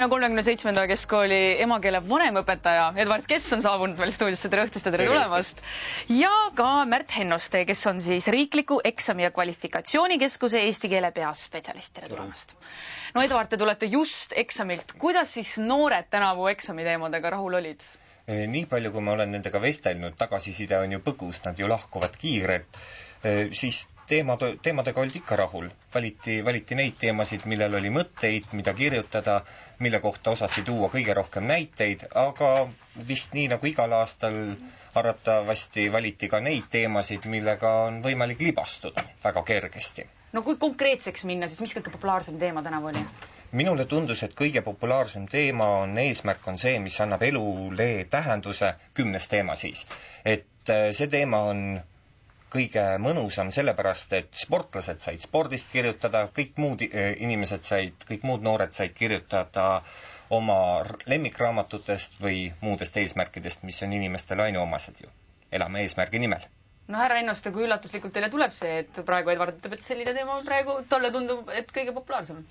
37. keskkooli emakeele vanemõpetaja Edward Kess on saabunud veel stuudiosse, tere õhtust ja tere tulemast. Ja ka Märt Hennoste, kes on siis Riikliku Eksami- ja Kvalifikatsioonikeskuse eesti keele peaspetsialist, tere tulemast. No Edward, te tulete just eksamilt. Kuidas siis noored tänavu eksamiteemadega rahul olid? Nii palju, kui ma olen nendega vestelnud, tagasiside on ju põgus, nad ju lahkuvad kiirelt, siis teemadega olid ikka rahul. Valiti neid teemasid, millel oli mõtteid, mida kirjutada, mille kohta osati tuua kõige rohkem näiteid, aga vist nii nagu igal aastal arvatavasti valiti ka neid teemasid, millega on võimalik libastuda väga kergesti. No kui konkreetseks minna, siis mis kõige populaarsem teema tänavu oli? Minule tundus, et kõige populaarsem teema eesmärk on see, mis annab elule tähenduse, 10. teema siis. Et see teema on kõige mõnusam sellepärast, et sportlased said spordist kirjutada, kõik muud inimesed said, kõik muud noored said kirjutada oma lemmikraamatutest või muudest eesmärkidest, mis on inimestele ainuomased ju. Elame eesmärgi nimel. No härra Hennoste, kui üllatuslikult teile tuleb see, et praegu Edward ütleb, et selline teema praegu tolle tundub, et kõige populaarsem?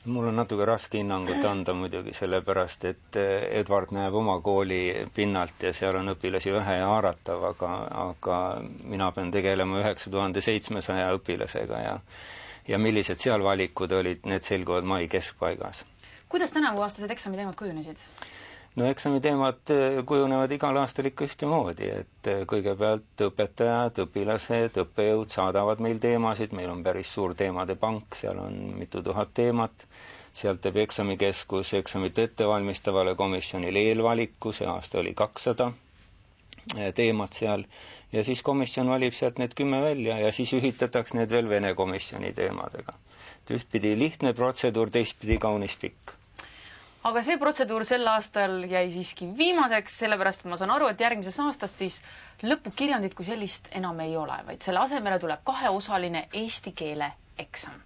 Mul on natuke raske hinnangut anda muidugi, sellepärast, et Edward näeb oma kooli pinnalt ja seal on õpilasi vähe ja haaratav, aga mina pean tegelema 9700 õpilasega ja millised seal valikud olid, need selguvad mai keskpaigas. Kuidas tänavu aastased eksamiteemad kujunesid? No eksamiteemad kujunevad igal aastal ikka ühtemoodi, et kõigepealt õpetajad, õpilased, õppejõud saadavad meil teemasid, meil on päris suur teemade pank, seal on mitu tuhat teemat, sealt teeb eksamikeskus eksamit ettevalmistavale komisjonile eelvaliku, see aasta oli 200 teemat seal, ja siis komisjon valib sealt need 10 välja ja siis ühitatakse need veel Vene komisjoni teemadega. Ühtpidi lihtne protseduur, teistpidi kaunis pikk. Aga see protseduur sel aastal jäi siiski viimaseks, sellepärast et ma saan aru, et järgmises aastast siis lõpukirjandit kui sellist enam ei ole, vaid selle asemele tuleb 2-osaline eesti keele eksam.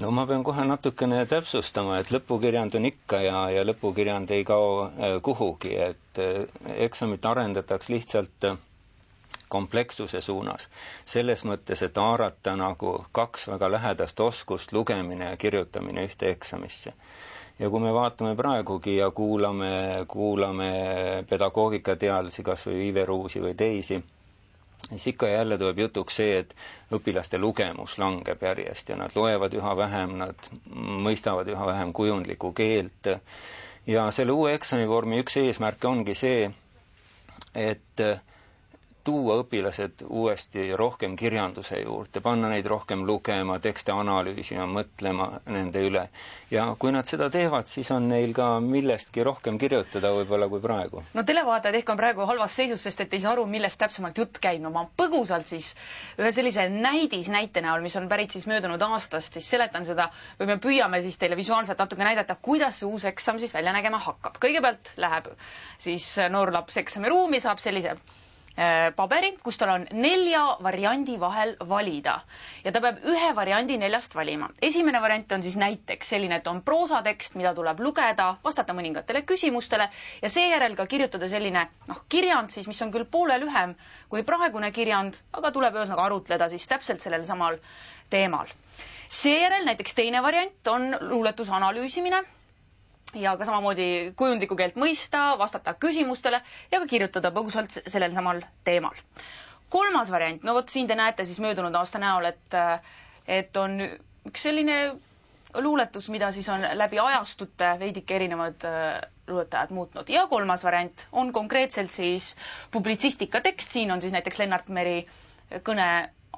No ma pean kohe natukene täpsustama, et lõpukirjand on ikka ja lõpukirjand ei kao kuhugi, et eksamit arendataks lihtsalt komplekssuse suunas. Selles mõttes, et haarata nagu 2 väga lähedast oskust, lugemine ja kirjutamine ühte eksamisse. Ja kui me vaatame praegugi ja kuulame pedagoogikateadlasi, kas või Ive Ruusi või teisi, siis ikka jälle tuleb jutuks see, et õpilaste lugemus langeb järjest ja nad loevad üha vähem, nad mõistavad üha vähem kujundlikku keelt. Ja selle uue eksamivormi üks eesmärk ongi see, et tuua õpilased uuesti rohkem kirjanduse juurde, panna neid rohkem lugema, tekste analüüsima, mõtlema nende üle. Ja kui nad seda teevad, siis on neil ka millestki rohkem kirjutada võib-olla kui praegu. No televaatajad ehk on praegu halvas seisus, sest et ei saa aru, millest täpsemalt jutt käib. No ma põgusalt siis ühe sellise näite näol, mis on pärit siis möödunud aastast, siis seletan seda või me püüame siis teile visuaalselt natuke näidata, kuidas see uus eksam siis välja nägema hakkab. Kõigepealt läheb siis noor laps eksamiruumi, saab sellise paberi, kus tal on 4 variandi vahel valida. Ja ta peab ühe variandi 4 valima. Esimene variant on siis näiteks selline, et on proosatekst, mida tuleb lugeda, vastata mõningatele küsimustele ja seejärel ka kirjutada selline kirjand, siis, mis on küll poole lühem kui praegune kirjand, aga tuleb ühesõnaga arutleda siis täpselt sellel samal teemal. Seejärel näiteks teine variant on luuletuse analüüsimine ja ka samamoodi kujundlikku keelt mõista, vastata küsimustele ja ka kirjutada põgusalt sellel samal teemal. Kolmas variant, no vot siin te näete siis möödunud aasta näol, et on üks selline luuletus, mida siis on läbi ajastute veidike erinevad luuletajad muutnud. Ja kolmas variant on konkreetselt siis publitsistika tekst, siin on siis näiteks Lennart Meri kõne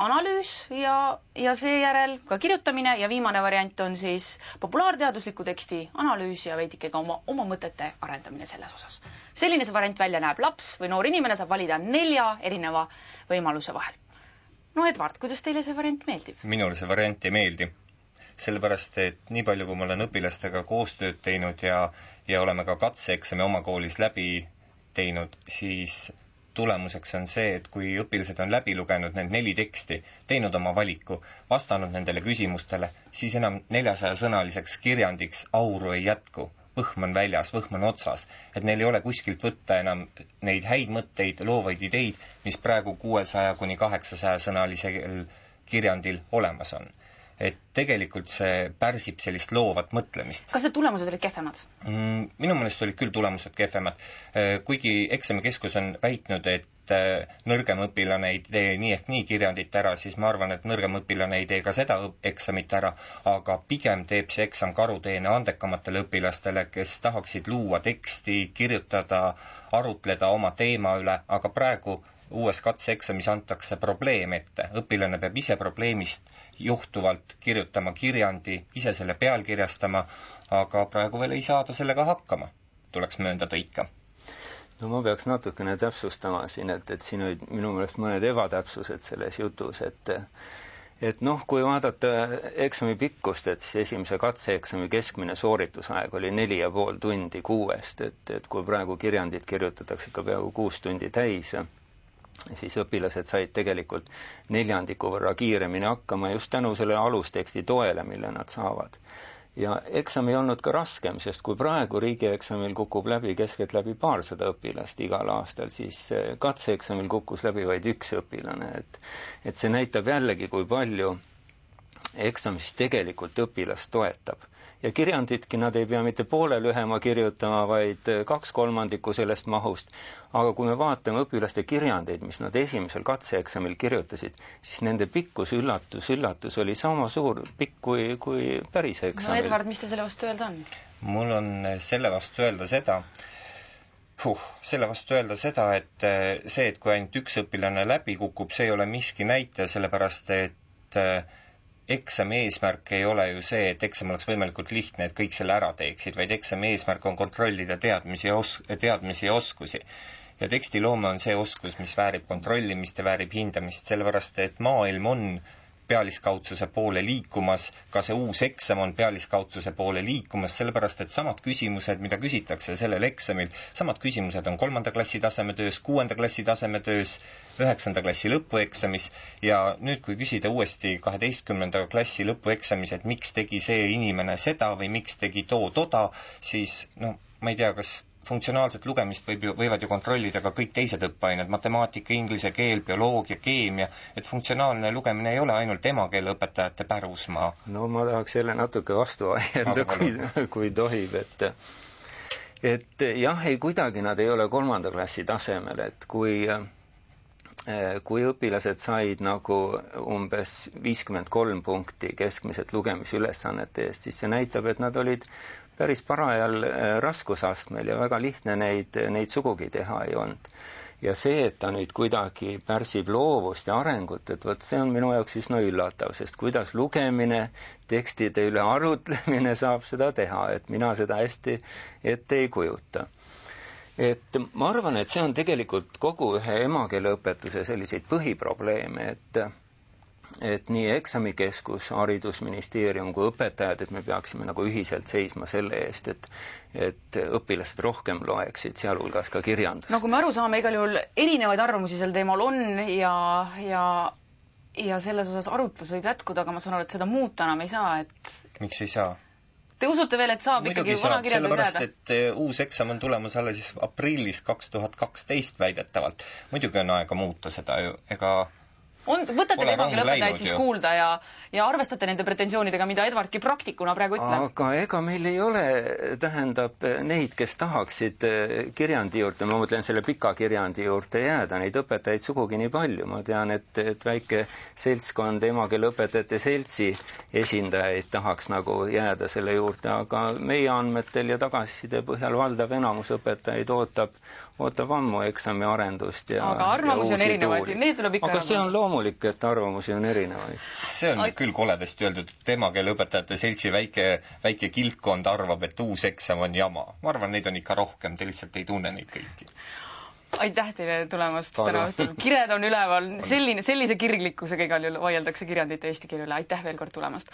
analüüs ja seejärel ka kirjutamine ja viimane variant on siis populaarteadusliku teksti analüüs ja veidike ka oma mõtete arendamine selles osas. Selline see variant välja näeb. Laps või noor inimene saab valida 4 erineva võimaluse vahel. No Edward, kuidas teile see variant meeldib? Minule see variant ei meeldi. Sellepärast, et nii palju, kui ma olen õpilastega koostööd teinud ja oleme ka katseeksami oma koolis läbi teinud, siis tulemuseks on see, et kui õpilased on läbi lugenud need 4 teksti, teinud oma valiku, vastanud nendele küsimustele, siis enam 400-sõnaliseks kirjandiks auru ei jätku. Võhm on väljas, võhm on otsas. Et neil ei ole kuskilt võtta enam neid häid mõtteid, loovaid ideid, mis praegu 600 kuni 800-sõnalisel kirjandil olemas on. et tegelikult see pärsib sellist loovat mõtlemist. Kas need tulemused olid kehvemad? Minu meelest olid küll tulemused kehvemad. Kuigi eksamikeskus on väitnud, et nõrgem õpilane ei tee nii ehk nii kirjandit ära, siis ma arvan, et nõrgem õpilane ei tee ka seda eksamit ära, aga pigem teeb see eksam karuteene andekamatele õpilastele, kes tahaksid luua teksti, kirjutada, arutleda oma teema üle, aga praegu uues katseeksamis antakse probleem ette. Õpilane peab ise probleemist juhtuvalt kirjutama kirjandi, ise selle pealkirjastama, aga praegu veel ei saada sellega hakkama. Tuleks mööndada ikka. No ma peaks natukene täpsustama siin, et siin olid minu meelest mõned ebatäpsused selles jutus, et noh, kui vaadata eksami pikkust, et siis esimese katseeksami keskmine sooritusaeg oli 4,5 tundi 6, et kui praegu kirjandid kirjutatakse ikka peaaegu 6 tundi täis, siis õpilased said tegelikult 1/4 võrra kiiremini hakkama just tänu selle alusteksti toele, mille nad saavad. Ja eksam ei olnud ka raskem, sest kui praegu riigieksamil kukub läbi keskeltläbi 200 õpilast igal aastal, siis katseeksamil kukkus läbi vaid 1 õpilane. Et see näitab jällegi, kui palju eksamis tegelikult õpilast toetab. Ja kirjanditki nad ei pea mitte poole lühema kirjutama, vaid 2/3 sellest mahust. Aga kui me vaatame õpilaste kirjandeid, mis nad esimesel katseeksamil kirjutasid, siis nende pikkus üllatus oli sama suur pikk kui päris eksamil. No Edvard, mis teil selle vastu öelda on? Mul on selle vastu öelda seda, et see, et kui ainult 1 õpilane läbi kukub, see ei ole miski näitaja, sellepärast et eksami eesmärk ei ole ju see, et eksam oleks võimalikult lihtne, et kõik selle ära teeksid, vaid eksami eesmärk on kontrollida teadmisi ja oskusi. Ja tekstiloome on see oskus, mis väärib kontrollimist ja väärib hindamist, sellepärast et maailm on pealiskaudsuse poole liikumas, ka see uus eksam on pealiskaudsuse poole liikumas, sellepärast et samad küsimused, mida küsitakse sellel eksamil, samad küsimused on 3. klassi tasemetöös, 6. klassi tasemetöös, 9. klassi lõpueksamis ja nüüd, kui küsida uuesti 12. klassi lõpueksamis, et miks tegi see inimene seda või miks tegi toda, siis ma ei tea, kas funktsionaalset lugemist võivad ju kontrollida ka kõik teised õppeained, matemaatika, inglise keel, bioloogia, keemia, et funktsionaalne lugemine ei ole ainult emakeeleõpetajate pärusmaa. No ma tahaks jälle natuke vastu vaielda, kui tohib, et jah, ei kuidagi nad ei ole 3. klassi tasemel, et kui õpilased said nagu umbes 53 punkti keskmiselt lugemisülesannete eest, siis see näitab, et nad olid päris parajal raskusastmel ja väga lihtne neid sugugi teha ei olnud. Ja see, et ta nüüd kuidagi pärsib loovust ja arengut, et vot see on minu jaoks üsna üllatav, sest kuidas lugemine, tekstide üle arutlemine saab seda teha, et mina seda hästi ette ei kujuta. Et ma arvan, et see on tegelikult kogu ühe emakeeleõpetuse selliseid põhiprobleeme, et nii eksamikeskus, haridusministeerium kui õpetajad, et me peaksime nagu ühiselt seisma selle eest, et õpilased rohkem loeksid, sealhulgas ka kirjandust. No kui me aru saame, igal juhul erinevaid arvamusi sel teemal on ja selles osas arutlus võib jätkuda, aga ma saan aru, et seda muuta enam ei saa, et... Miks ei saa? Te usute veel, et saab muidugi ikkagi vana kirjandus jääda? Sellepärast, et uus eksam on tulemas alles aprillis 2012 väidetavalt. Muidugi on aega muuta seda ju, ega... Võtate emakeeleõpetajaid siis kuulda ja arvestate nende pretensioonidega, mida Edvardki praktikuna praegu ütleb? Aga ega meil ei ole, tähendab, neid, kes tahaksid kirjandi juurde, ma mõtlen selle pika kirjandi juurde jääda, neid õpetajaid sugugi nii palju. Ma tean, et väike seltskond emakeeleõpetajate seltsi esindajaid tahaks nagu jääda selle juurde, aga meie andmetel ja tagasiside põhjal valdav enamus õpetajaid ootab ammu eksami arendust ja aga arvamusi on erinevaid, need tuleb ikka aga see on loomulik, et arvamusi on erinevaid. See on küll koledasti öeldud, et emakeeleõpetajate seltsi väike kilpkond arvab, et uus eksam on jama. Ma arvan, neid on ikka rohkem, te lihtsalt ei tunne neid kõiki. Aitäh teile tulemast täna õhtul. Kired on üleval, sellise kirglikkusega igal juhul vaieldakse kirjandite eesti keele üle. Aitäh veel kord tulemast.